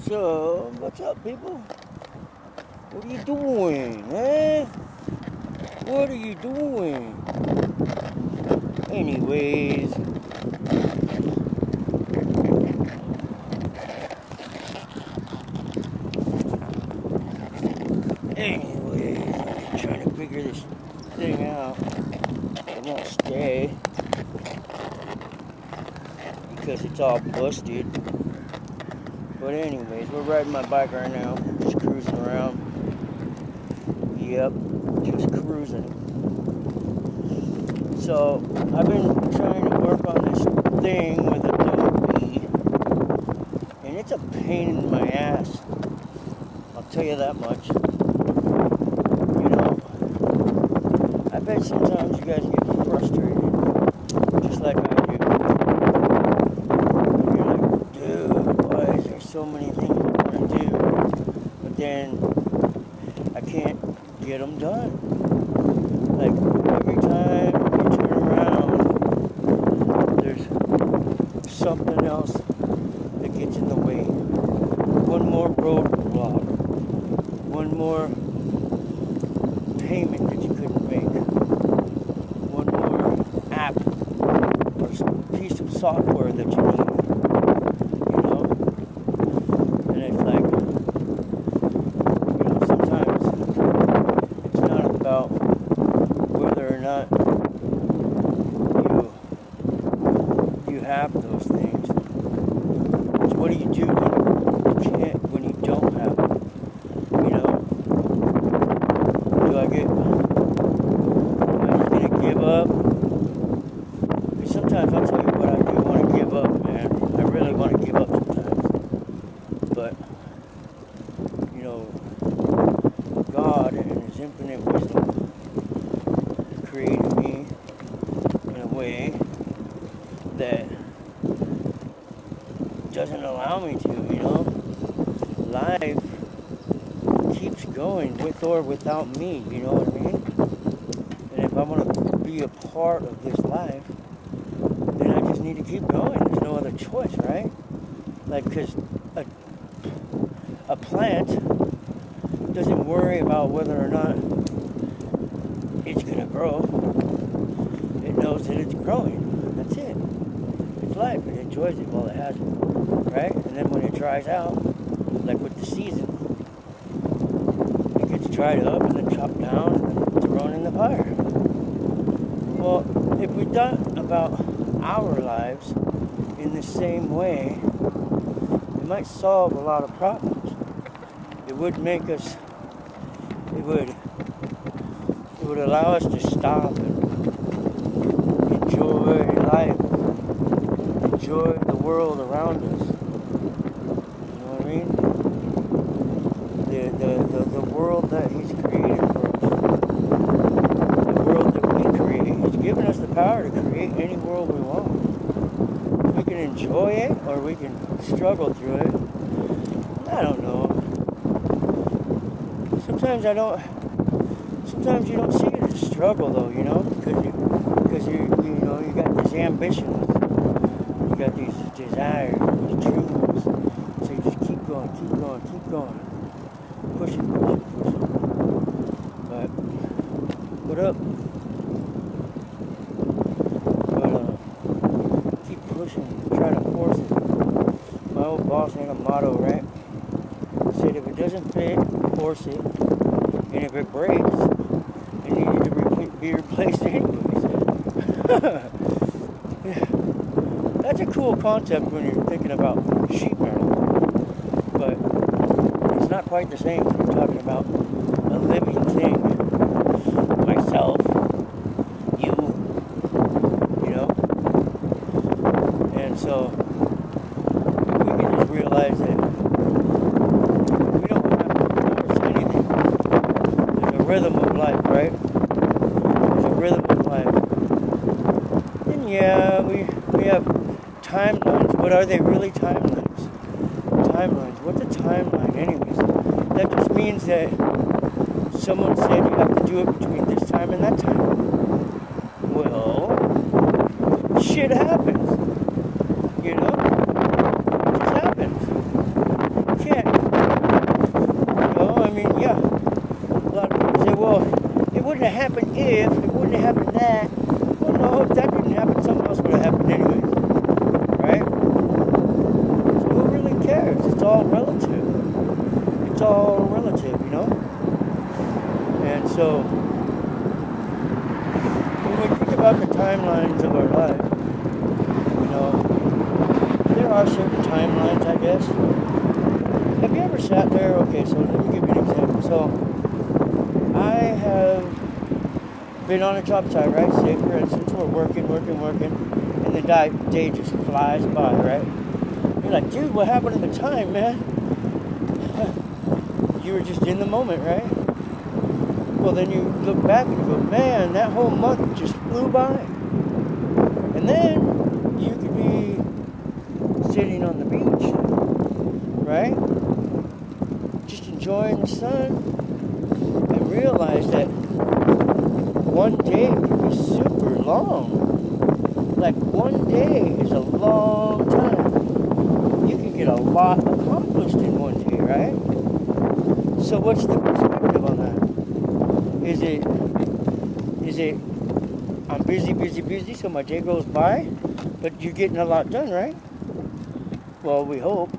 So, what's up, people? What are you doing, eh? What are you doing? Anyways, I'm trying to figure this thing out. It won't stay because it's all busted. But anyways, we're riding my bike right now, just cruising around. Yep, just cruising. So, I've been trying to work on this thing with Adobe, and it's a pain in my ass. I'll tell you that much. You know, I bet sometimes you guys get frustrated, just like I do. You're like, dude, why is there so many things I want to do, but then I can't get them done. Like, every time you turn around, there's something else that gets in the way. One more roadblock. One more payment that you couldn't make. One more app or piece of software that you need. You know? And it's like, sometimes it's not about whether or not you have those things. It's what do you do when you don't have them? You know? Am I just gonna give up? Because sometimes I'll tell you what, I do want to give up, man. I really want to give up sometimes. But, God in His infinite wisdom created me in a way that doesn't allow me to, Life keeps going with or without me, you know what I mean? And if I want to be a part of this life, then I just need to keep going. There's no other choice, right? Like, because a plant doesn't worry about whether or not it's going to grow. It knows that it's growing. That's it. It's life. It enjoys it while it has it, right? And then when it dries out, like with the season, it gets dried up and then chopped down and thrown in the fire. Well, if we thought about our lives in the same way, it might solve a lot of problems. It would make us, it would allow us to stop and enjoy life, enjoy the world around us. You know what I mean? The world that He's created for us, the world that we create. He's given us the power to create any world we want. We can enjoy it or we can struggle through it. I don't know. Sometimes you don't see it as a struggle though, because you got these ambitions, you got these desires, these dreams. So you just keep going, push it. But what up? But keep pushing, try to force it. My old boss had a motto, right? He said if it doesn't fit, force it. And if it breaks, it needed to be replaced anyways. That's a cool concept when you're thinking about sheet metal. But it's not quite the same when you're talking about a living thing. Myself, you know? And so, we can just realize that we don't have to force anything. There's a rhythm of life, right? There's a rhythm of life. And yeah, we have timelines, but are they really timelines? What's a timeline anyways? That just means that someone said you have to do it between this time and that time. Well, shit happens. It just happens. You So when we think about the timelines of our life, you know, there are certain timelines, I guess. Have you ever sat there? Okay, so let me give you an example. So I have been on a job site, right? Say, for instance, we're working, and the day just flies by, right? You're like, dude, what happened to the time, man? You were just in the moment, right? Well, then you look back and you go, man, that whole month just flew by. And then you could be sitting on the beach, right? Just enjoying the sun and realize that one day can be super long. Like one day is a long time. You can get a lot accomplished in one day, right? So what's the perspective on that? Is it I'm busy, so my day goes by, but you're getting a lot done, right? Well, we hope.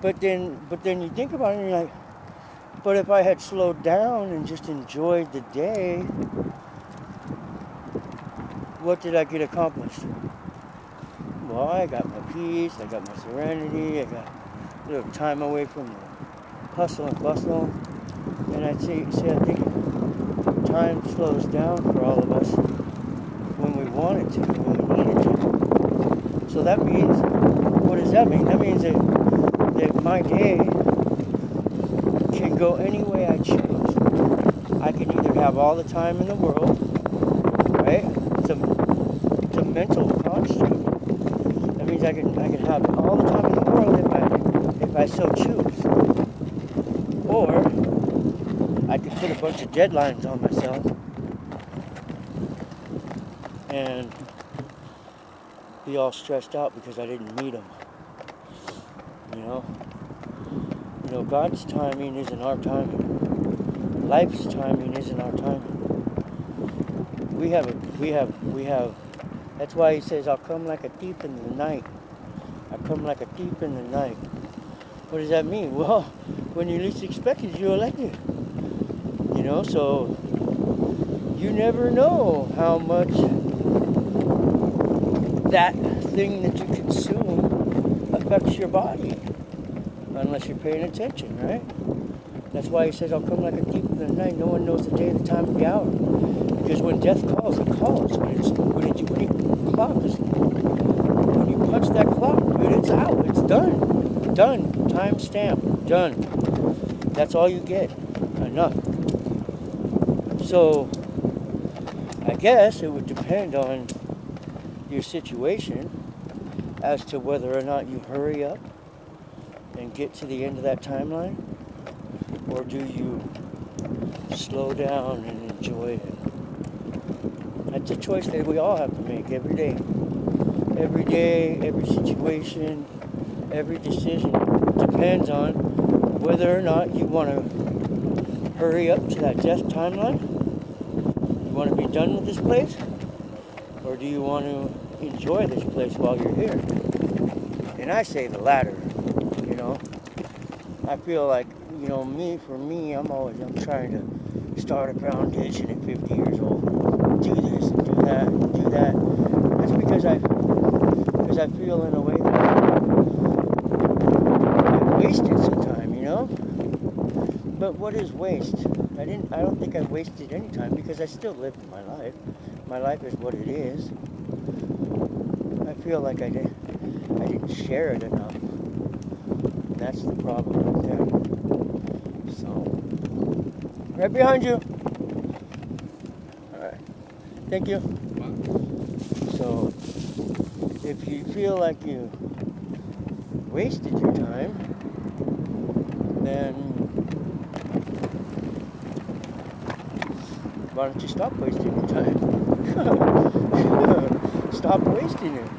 But then you think about it and you're like, but if I had slowed down and just enjoyed the day, what did I get accomplished? Well, I got my peace, I got my serenity, I got a little time away from the hustle and bustle. And I think time slows down for all of us when we want it to, when we need it to. So that means, what does that mean? That means that my day can go any way I choose. I can either have all the time in the world, right? It's a mental construct. That means I can have all the time in the world if I so choose. Or I can put a bunch of deadlines on myself and be all stressed out because I didn't meet them. You know, God's timing isn't our timing. Life's timing isn't our timing. We have. That's why he says, I'll come like a thief in the night. I come like a thief in the night. What does that mean? Well, when you least expect it, you're elected. You know, so you never know how much that thing that you consume affects your body. Unless you're paying attention, right? That's why he says, I'll come like a thief in the night. No one knows the day, the time, the hour. Because when death calls, it calls. When you punch that clock, dude, it's out. It's done. Done. Time stamp. Done. That's all you get. Enough. So, I guess it would depend on your situation as to whether or not you hurry up and get to the end of that timeline, or do you slow down and enjoy it? That's a choice that we all have to make every day. Every day, every situation, every decision depends on whether or not you want to hurry up to that death timeline. You want to be done with this place, or do you want to enjoy this place while you're here? And I say the latter. You know, I feel like, you know, for me, I'm trying to start a foundation at 50 years old. Do this and do that and do that. That's because I feel in a way that I've wasted some time, you know? But what is waste? I don't think I wasted any time because I still lived my life. My life is what it is. I feel like I didn't share it enough. That's the problem right there. So, right behind you. Alright. Thank you. So, if you feel like you wasted your time, then why don't you stop wasting your time? Stop wasting it.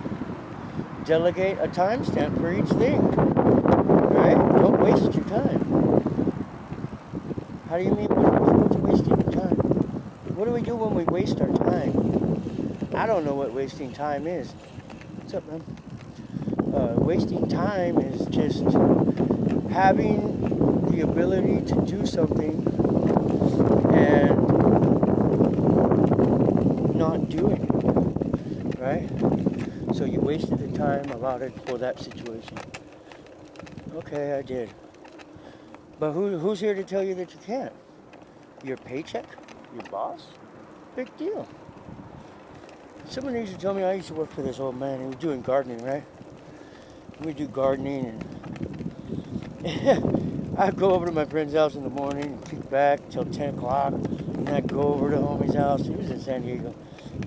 Delegate a timestamp for each thing. Right? Don't waste your time. How do you mean what's wasting your time? What do we do when we waste our time? I don't know what wasting time is. What's up, man? Wasting time is just having the ability to do something and not doing it, right? So you wasted the time allotted for that situation. Okay, I did. But who's here to tell you that you can't? Your paycheck? Your boss? Big deal. Someone used to tell me, I used to work for this old man. He was doing gardening, right? We do gardening, and I'd go over to my friend's house in the morning and kick back till 10 o'clock. And I'd go over to homie's house. He was in San Diego.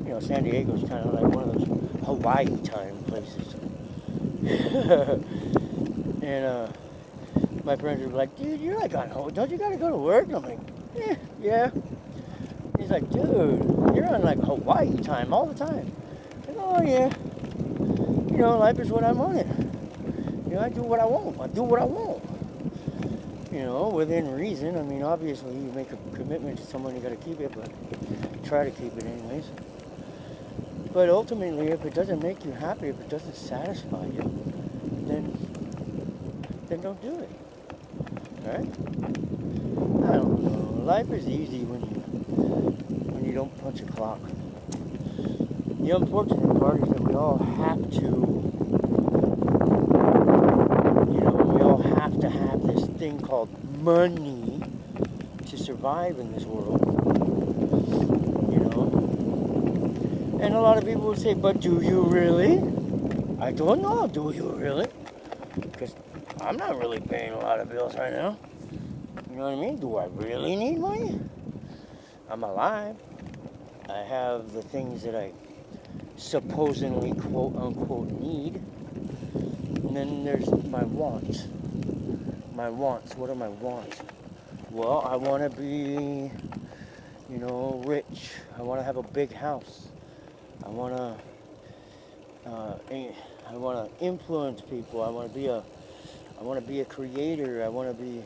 You know, San Diego's kind of like one of those Hawaii time places. And my friends were like, dude, you're like on hold. Don't you got to go to work? And I'm like, yeah. He's like, dude, you're on like Hawaii time all the time. I go, oh, yeah. You know, life is what I want it. You know, I do what I want. I do what I want. You know, within reason. I mean, obviously, you make a commitment to someone, you got to keep it, but try to keep it anyways. But ultimately, if it doesn't make you happy, if it doesn't satisfy you, then don't do it. Right? I don't know. Life is easy when you don't punch a clock. The unfortunate part is that we all have to, have this thing called money to survive in this world. You know? And a lot of people would say, but do you really? I don't know. Do you really? Because I'm not really paying a lot of bills right now. You know what I mean? Do I really need money? I'm alive. I have the things that I supposedly, quote unquote, need. And then there's my wants. My wants. What are my wants? Well, I want to be, rich. I want to have a big house. I want to influence people. I want to be a creator. I want to be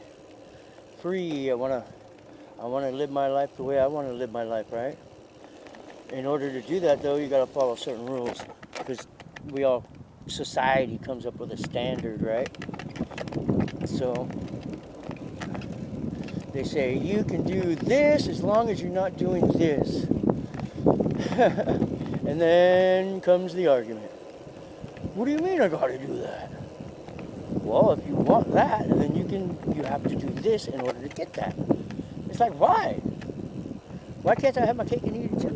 free. I want to live my life the way I want to live my life, right? In order to do that, though, you got to follow certain rules, because society comes up with a standard, right? So they say you can do this as long as you're not doing this. And then comes the argument. What do you mean I got to do that? Well, if you want that, then you have to do this in order to get that. It's like, why? Why can't I have my cake and eat it too?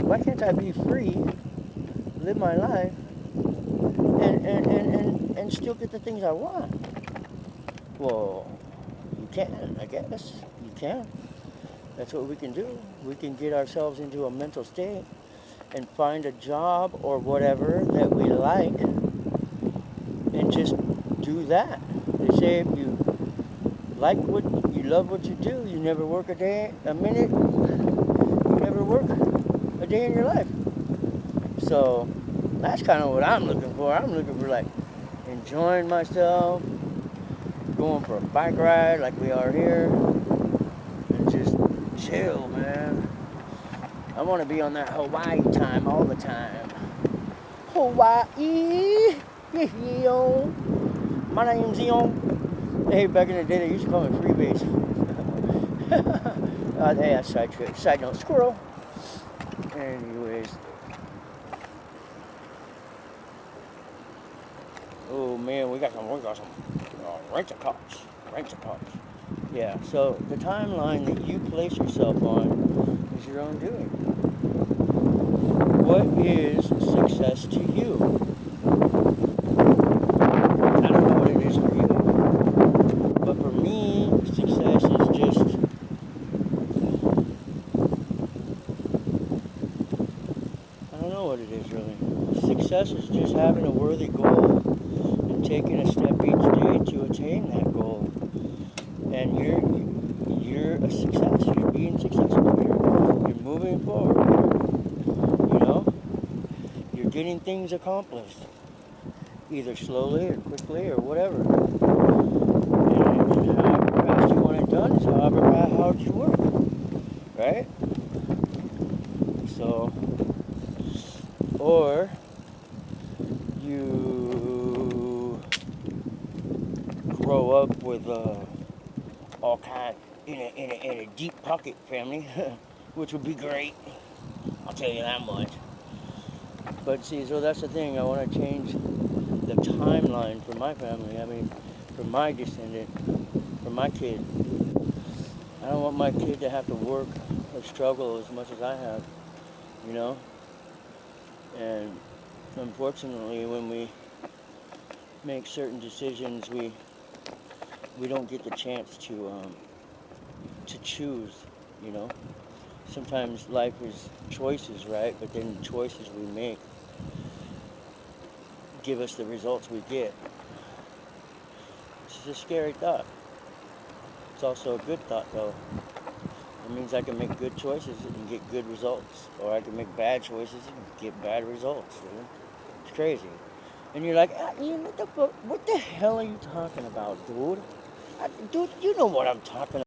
Why can't I be free, live my life, and still get the things I want? Well, you can, I guess. You can. That's what we can do. We can get ourselves into a mental state and find a job or whatever that we like and just do that. They say if you love what you do, you never work a minute, you never work a day in your life. So that's kind of what I'm looking for. I'm looking for like enjoying myself, going for a bike ride like we are here, and just chill, man. I want to be on that Hawaii time all the time. Hawaii, yo. My name's Eon. Hey, back in the day, they used to call me Freebase. Hey, that's side note, squirrel. Anyways. Oh man, we got some rental cops. Yeah, so the timeline that you place yourself on is your own doing. What is success to you? I don't know what it is for you, but for me, success is just I don't know what it is really. Success is just having a worthy goal and taking a step each day to attain that goal. And you're a success. You're being successful. You're moving forward. You're getting things accomplished, either slowly or quickly or whatever. And however fast you want it done is however hard you work, right? So, or you grow up with all in a deep pocket family, which would be great. I'll tell you that much. But see, so that's the thing. I want to change the timeline for my family. I mean, for my descendant, for my kid. I don't want my kid to have to work or struggle as much as I have, you know? And unfortunately, when we make certain decisions, we don't get the chance to choose, you know? Sometimes life is choices, right? But then the choices we make give us the results we get. It's a scary thought. It's also a good thought, though. It means I can make good choices and get good results. Or I can make bad choices and get bad results, dude. It's crazy. And you're like, Ian, what the hell are you talking about, dude? Dude, you know what I'm talking about.